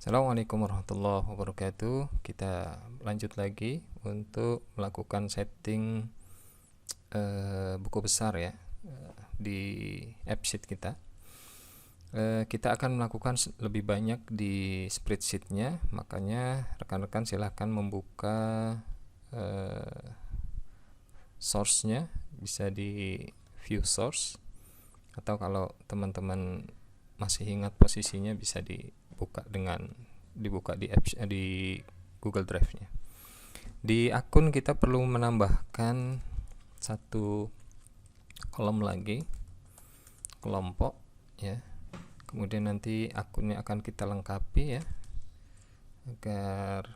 Assalamualaikum warahmatullahi wabarakatuh. Kita lanjut lagi untuk melakukan setting buku besar ya di AppSheet kita. Kita akan melakukan lebih banyak di spreadsheetnya, makanya rekan-rekan silahkan membuka source-nya, bisa di view source, atau kalau teman-teman masih ingat posisinya bisa dibuka di Google Drive-nya. Di akun kita perlu menambahkan satu kolom lagi, kelompok ya. Kemudian nanti akunnya akan kita lengkapi ya, agar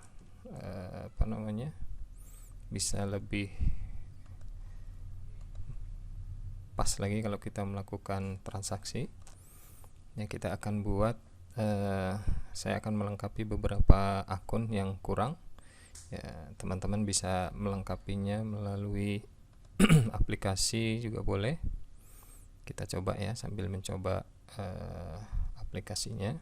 bisa lebih pas lagi kalau kita melakukan transaksi. Ya, kita akan buat saya akan melengkapi beberapa akun yang kurang ya. Teman-teman bisa melengkapinya melalui aplikasi juga boleh. Kita coba ya, sambil mencoba aplikasinya.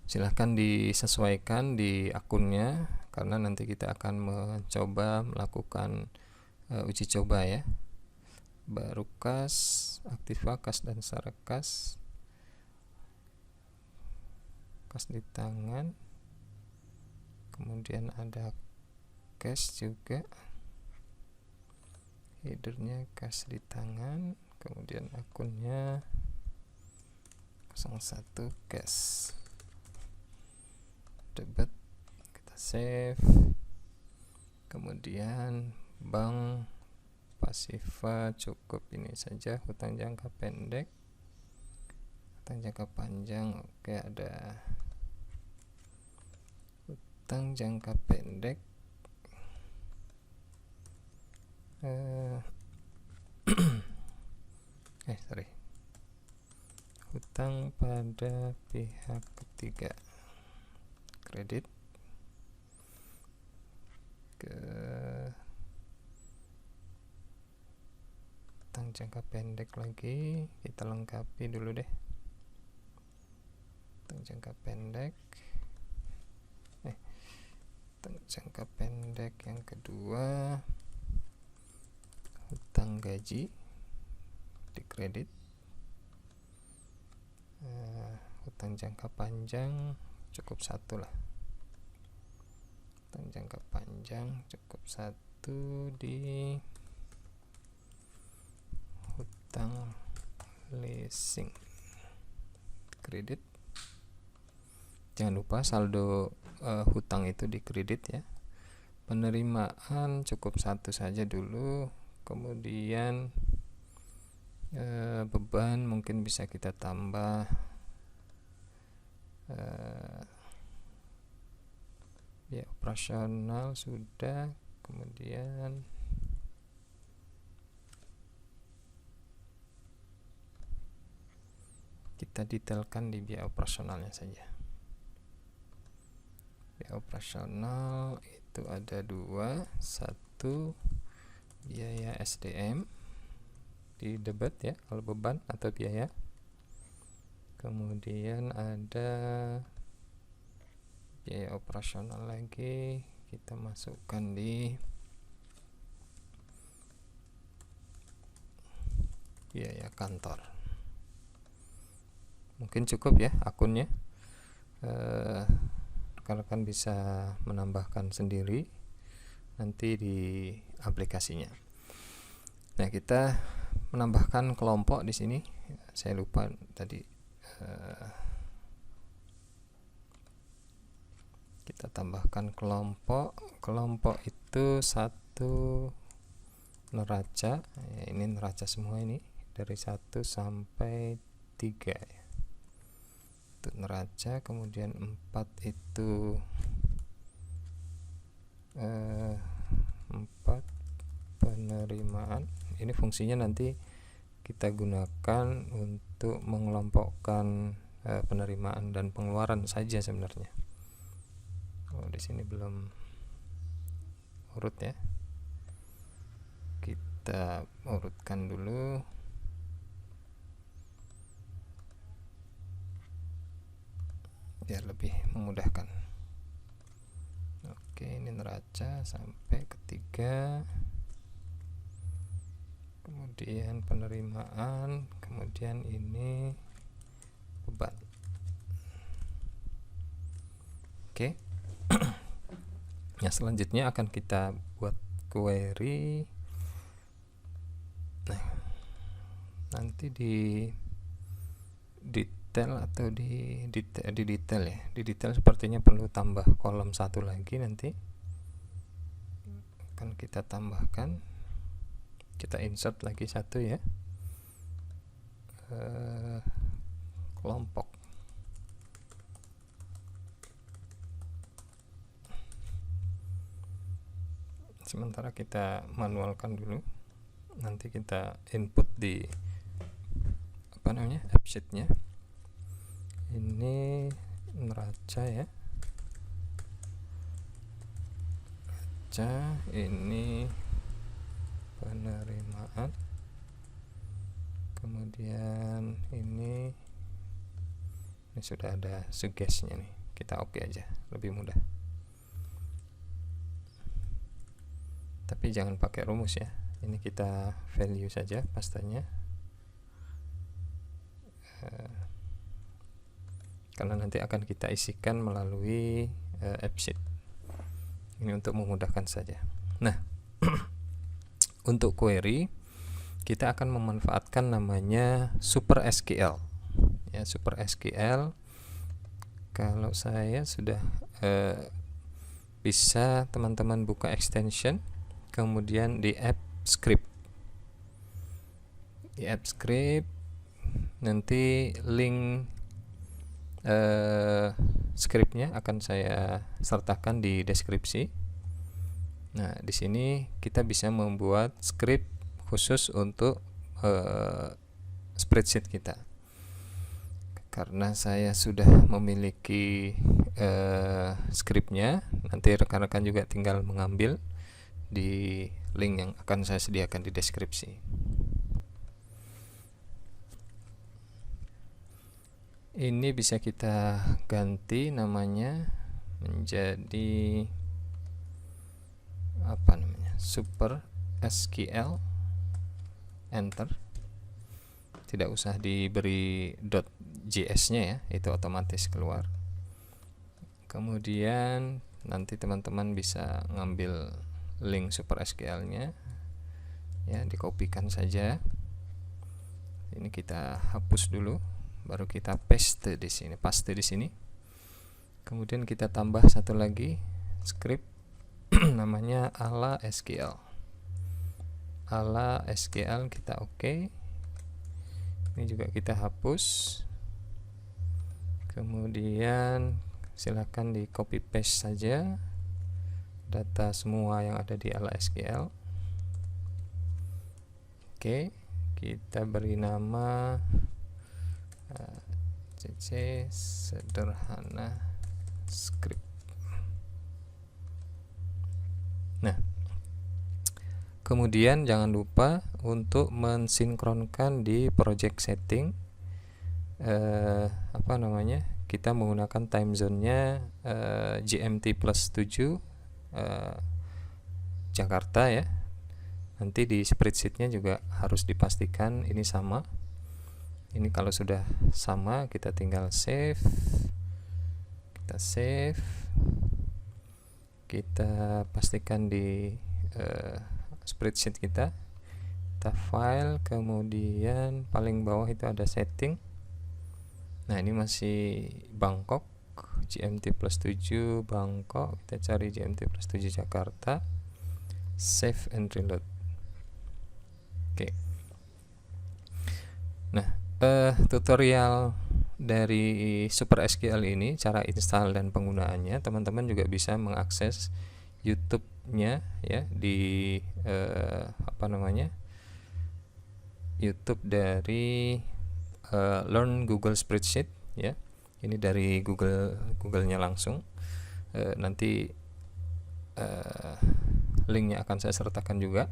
Silahkan disesuaikan di akunnya, karena nanti kita akan mencoba melakukan uji coba ya. Baru kas, aktiva, kas dan sarakas, kas di tangan, kemudian ada cash juga, headernya kas di tangan, kemudian akunnya 01 cash, debit, kita save, kemudian bank pasiva cukup ini saja, hutang jangka pendek, hutang jangka panjang. Oke, ada hutang jangka pendek hutang pada pihak ketiga, kredit ke hutang jangka pendek lagi, kita lengkapi dulu deh. Hutang jangka pendek hutang jangka pendek yang kedua, hutang gaji di kredit. Hutang jangka panjang cukup satu lah, hutang jangka panjang cukup satu di hutang leasing kredit. Jangan lupa saldo hutang itu di kredit ya. Penerimaan cukup satu saja dulu, kemudian beban mungkin bisa kita tambah ya, operasional sudah, kemudian kita detailkan di biaya operasionalnya saja. Biaya operasional itu ada dua, satu biaya SDM di debit ya kalau beban atau biaya, kemudian ada biaya operasional lagi, kita masukkan di biaya kantor. Mungkin cukup ya akunnya, rekan-rekan bisa menambahkan sendiri nanti di aplikasinya. Nah, kita menambahkan kelompok di sini. Saya lupa tadi, kita tambahkan kelompok. Kelompok itu satu neraca ya, ini neraca semua ini dari 1 sampai 3 ya. Itu neraca, kemudian 4 itu 4 penerimaan. Ini fungsinya nanti kita gunakan untuk mengelompokkan penerimaan dan pengeluaran saja sebenarnya. Di sini belum urut ya. Kita urutkan dulu. biar lebih memudahkan. Oke, ini neraca sampai ketiga, kemudian penerimaan, kemudian ini beban. Oke. Nah, selanjutnya akan kita buat query. Nah, nanti di detail atau di detail ya. Di detail sepertinya perlu tambah kolom satu lagi, nanti akan kita tambahkan. Kita insert lagi satu ya. Kelompok. Sementara kita manualkan dulu, nanti kita input di AppSheet-nya. Ini neraca ya, neraca, ini penerimaan, kemudian ini sudah ada suggest-nya nih, kita oke aja, lebih mudah. Tapi jangan pakai rumus ya, ini kita value saja pastanya, karena nanti akan kita isikan melalui AppSheet. Ini untuk memudahkan saja. Nah, untuk query kita akan memanfaatkan namanya Super SQL ya. Super SQL, kalau saya sudah bisa teman-teman buka extension, kemudian di AppScript. Di AppScript nanti link scriptnya akan saya sertakan di deskripsi. Nah, di sini kita bisa membuat script khusus untuk spreadsheet kita. Karena saya sudah memiliki scriptnya, nanti rekan-rekan juga tinggal mengambil di link yang akan saya sediakan di deskripsi. Ini bisa kita ganti namanya menjadi apa namanya, Super SQL, enter. Tidak usah diberi .js-nya ya, itu otomatis keluar. Kemudian nanti teman-teman bisa ngambil link Super SQL-nya ya, dikopikan saja. Ini kita hapus dulu, baru kita paste di sini. Kemudian kita tambah satu lagi script namanya ala SQL. Ala SQL kita oke. Ini juga kita hapus. Kemudian silakan di copy paste saja data semua yang ada di ala SQL. Oke, kita beri nama cc sederhana script. Nah, kemudian jangan lupa untuk mensinkronkan di project setting kita menggunakan time zone-nya GMT plus 7 Jakarta ya. Nanti di spreadsheet-nya juga harus dipastikan ini sama. Ini kalau sudah sama, kita tinggal save. Kita pastikan di spreadsheet kita file, kemudian paling bawah itu ada setting. Nah, ini masih Bangkok, GMT plus 7 Bangkok. Kita cari GMT plus 7 Jakarta, save and reload. Oke. Nah, tutorial dari Super SQL ini, cara install dan penggunaannya, teman-teman juga bisa mengakses YouTube-nya ya, di YouTube dari Learn Google Spreadsheet ya. Ini dari Google-nya langsung. Nanti linknya akan saya sertakan juga.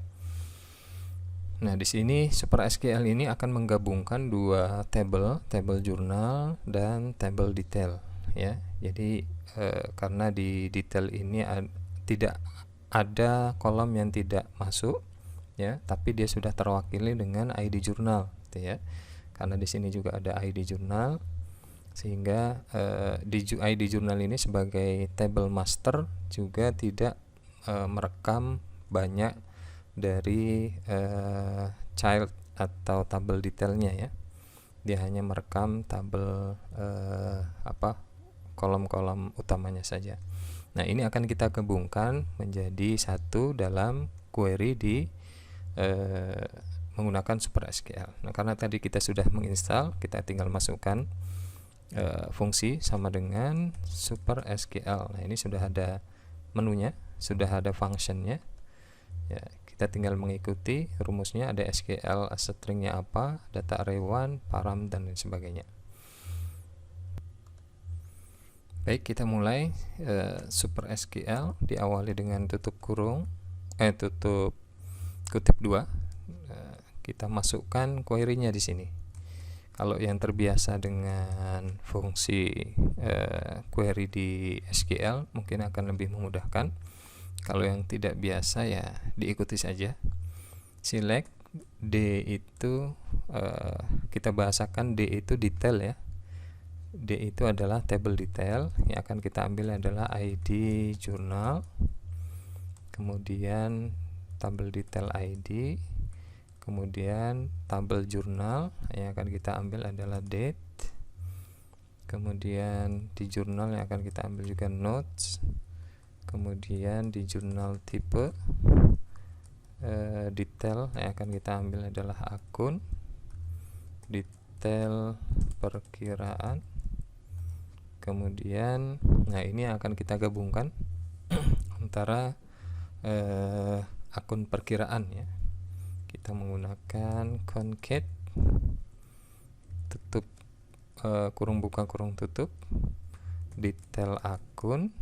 Nah, di sini Super SQL ini akan menggabungkan dua tabel jurnal dan tabel detail. ya. Jadi karena di detail ini tidak ada kolom yang tidak masuk ya, tapi dia sudah terwakili dengan ID jurnal gitu ya. Karena di sini juga ada ID jurnal, sehingga di ID jurnal ini sebagai table master juga tidak merekam banyak dari child atau tabel detailnya ya. Dia hanya merekam tabel kolom-kolom utamanya saja. Nah, ini akan kita gabungkan menjadi satu dalam query di menggunakan Super SQL. Nah, karena tadi kita sudah menginstal, kita tinggal masukkan fungsi sama dengan Super SQL. Nah, ini sudah ada menunya, sudah ada functionnya ya. Kita tinggal mengikuti rumusnya, ada SQL stringnya apa, data array 1, param, dan lain sebagainya. Baik, kita mulai. Super SQL diawali dengan tutup kutip 2. Kita masukkan query-nya di sini. Kalau yang terbiasa dengan fungsi query di SQL mungkin akan lebih memudahkan. Kalau yang tidak biasa ya diikuti saja. Select D itu kita bahasakan D itu detail ya. D itu adalah table detail. Yang akan kita ambil adalah ID jurnal, kemudian tabel detail ID, kemudian tabel jurnal. Yang akan kita ambil adalah date, kemudian di jurnal yang akan kita ambil juga notes, kemudian di jurnal tipe detail yang akan kita ambil adalah akun, detail perkiraan, kemudian nah ini akan kita gabungkan antara akun perkiraan ya. Kita menggunakan concat tutup kurung buka kurung tutup detail akun,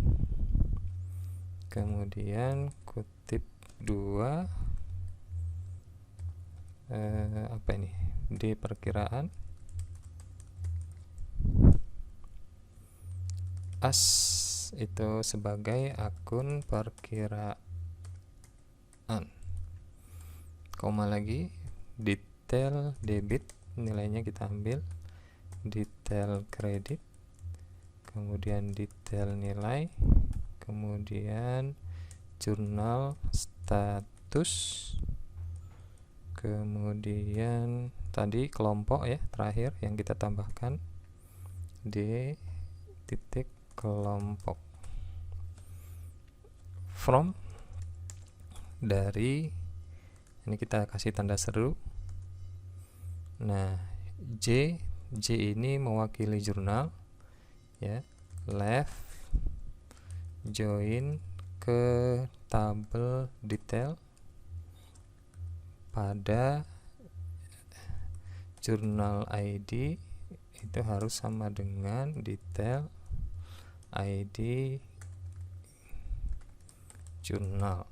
kemudian kutip 2 apa ini, D perkiraan, as itu sebagai akun perkiraan, koma lagi, detail debit nilainya kita ambil, detail kredit, kemudian detail nilai, kemudian jurnal status, kemudian tadi kelompok ya terakhir yang kita tambahkan, D titik kelompok, from dari ini kita kasih tanda seru. Nah, J ini mewakili jurnal ya, left join ke tabel detail pada jurnal ID itu harus sama dengan detail ID jurnal.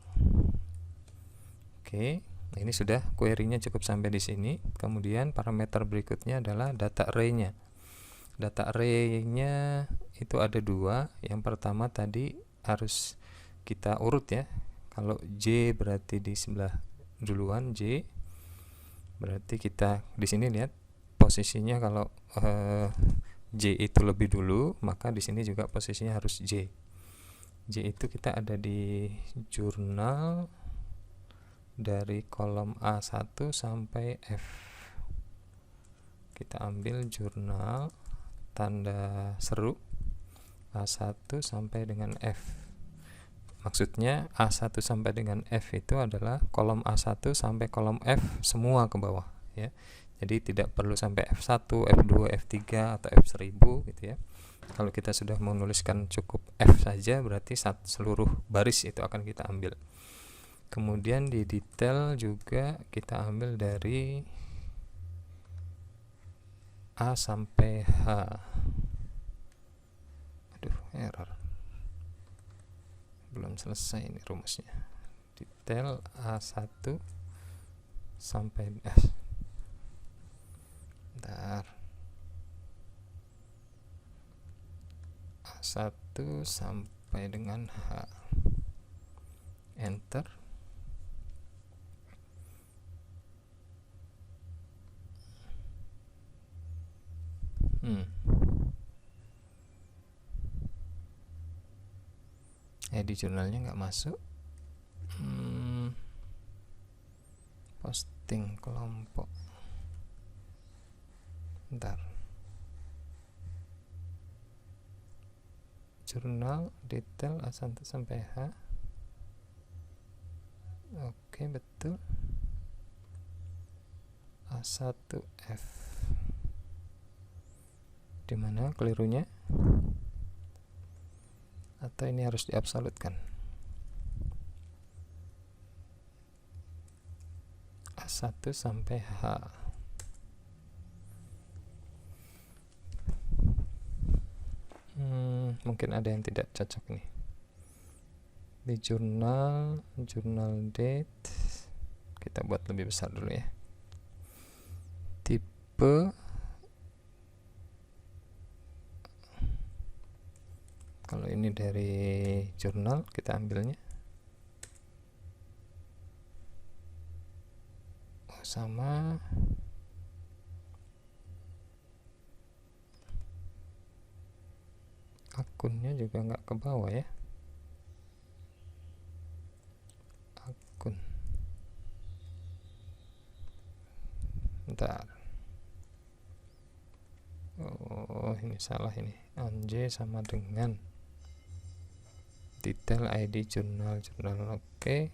Oke, ini sudah query-nya cukup sampai di sini. Kemudian parameter berikutnya adalah data array-nya. Data array-nya itu ada 2. Yang pertama tadi harus kita urut ya. Kalau J berarti di sebelah duluan, J berarti kita di sini lihat posisinya. Kalau J itu lebih dulu, maka di sini juga posisinya harus J. J itu kita ada di jurnal dari kolom A1 sampai F. Kita ambil jurnal tanda seru A1 sampai dengan F. Maksudnya A1 sampai dengan F itu adalah kolom A1 sampai kolom F semua ke bawah ya. Jadi tidak perlu sampai F1, F2, F3 atau F1000 gitu ya. Kalau kita sudah menuliskan cukup F saja, berarti seluruh baris itu akan kita ambil. Kemudian di detail juga kita ambil dari A sampai H. Aduh, error. Belum selesai ini rumusnya. Detail A1 sampai bentar. A1 sampai dengan H. Enter. ID jurnalnya nggak masuk. Posting kelompok. Bentar. Jurnal detail A1 sampai H. Oke, betul. A1F. Dimana kelirunya? Atau ini harus diabsolutkan? A1 sampai H. Mungkin ada yang tidak cocok nih. Di jurnal date kita buat lebih besar dulu ya. Tipe kalau ini dari jurnal kita ambilnya sama akunnya juga nggak ke bawah ya. Akun. Bentar. Oh, ini salah ini. Anj sama dengan detail ID jurnal. Oke.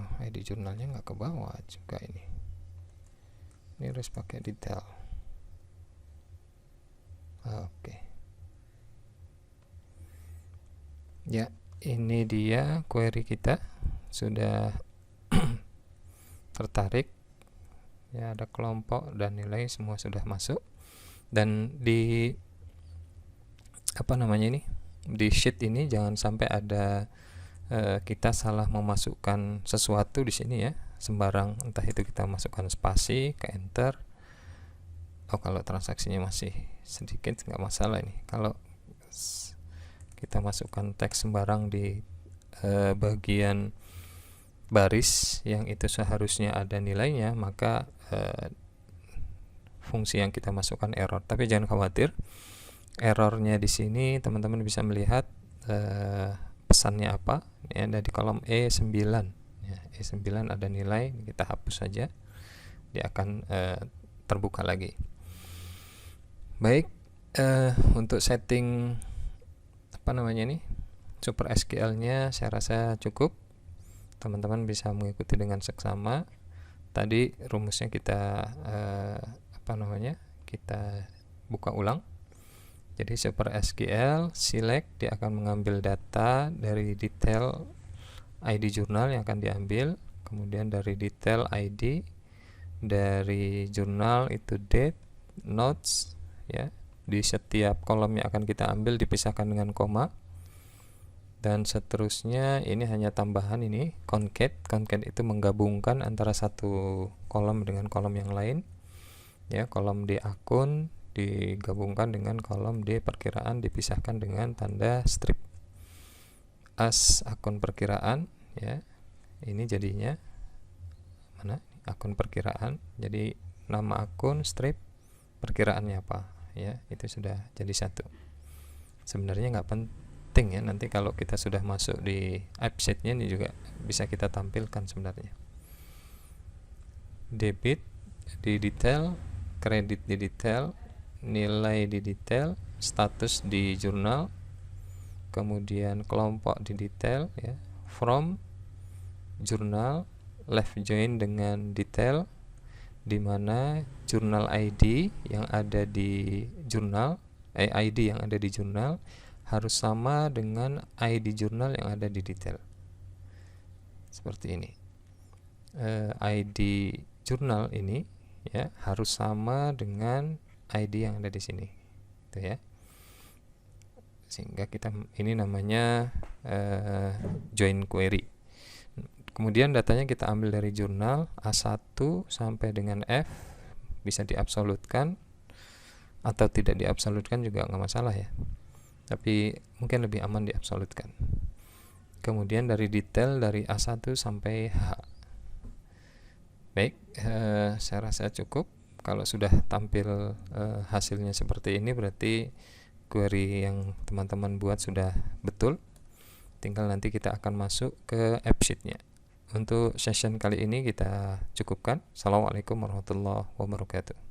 Oh, ID jurnalnya nggak ke bawah juga ini. Ini harus pakai detail. Oke. Ya, ini dia query kita sudah tertarik. Ya, ada kelompok dan nilai semua sudah masuk. Dan di ini? Di sheet ini jangan sampai ada kita salah memasukkan sesuatu di sini ya, sembarang, entah itu kita masukkan spasi ke enter. Kalau transaksinya masih sedikit nggak masalah ini. Kalau kita masukkan teks sembarang di bagian baris yang itu seharusnya ada nilainya, maka fungsi yang kita masukkan error. Tapi jangan khawatir, errornya di sini teman-teman bisa melihat pesannya apa. Ini ada di kolom E9 ya, E9 ada nilai, kita hapus saja, dia akan terbuka lagi. Baik, untuk setting Super SQL nya saya rasa cukup. Teman-teman bisa mengikuti dengan seksama. Tadi rumusnya kita kita buka ulang. Jadi Super SQL select, dia akan mengambil data dari detail ID jurnal yang akan diambil, kemudian dari detail ID dari jurnal itu date, notes ya. Di setiap kolom yang akan kita ambil dipisahkan dengan koma. Dan seterusnya ini hanya tambahan ini concat itu menggabungkan antara satu kolom dengan kolom yang lain ya. Kolom di akun digabungkan dengan kolom di perkiraan, dipisahkan dengan tanda strip. As akun perkiraan ya, ini jadinya mana akun perkiraan, jadi nama akun, strip, perkiraannya apa ya, itu sudah jadi satu. Sebenarnya nggak penting ya, nanti kalau kita sudah masuk di AppSheet-nya ini juga bisa kita tampilkan sebenarnya. Debit di detail, kredit di detail, nilai di detail, status di jurnal, kemudian kelompok di detail ya, from jurnal, left join dengan detail, di mana jurnal ID yang ada di jurnal, ID yang ada di jurnal harus sama dengan ID jurnal yang ada di detail. Seperti ini. ID jurnal ini ya harus sama dengan ID yang ada di sini, itu ya. Sehingga kita ini namanya join query. Kemudian datanya kita ambil dari jurnal A1 sampai dengan F, bisa diabsolutkan. atau tidak diabsolutkan juga nggak masalah ya, tapi mungkin lebih aman diabsolutkan. Kemudian dari detail dari A1 sampai H. Baik, saya rasa cukup. Kalau sudah tampil hasilnya seperti ini, berarti query yang teman-teman buat sudah betul. Tinggal nanti kita akan masuk ke AppSheet-nya. Untuk session kali ini kita cukupkan. Assalamualaikum warahmatullahi wabarakatuh.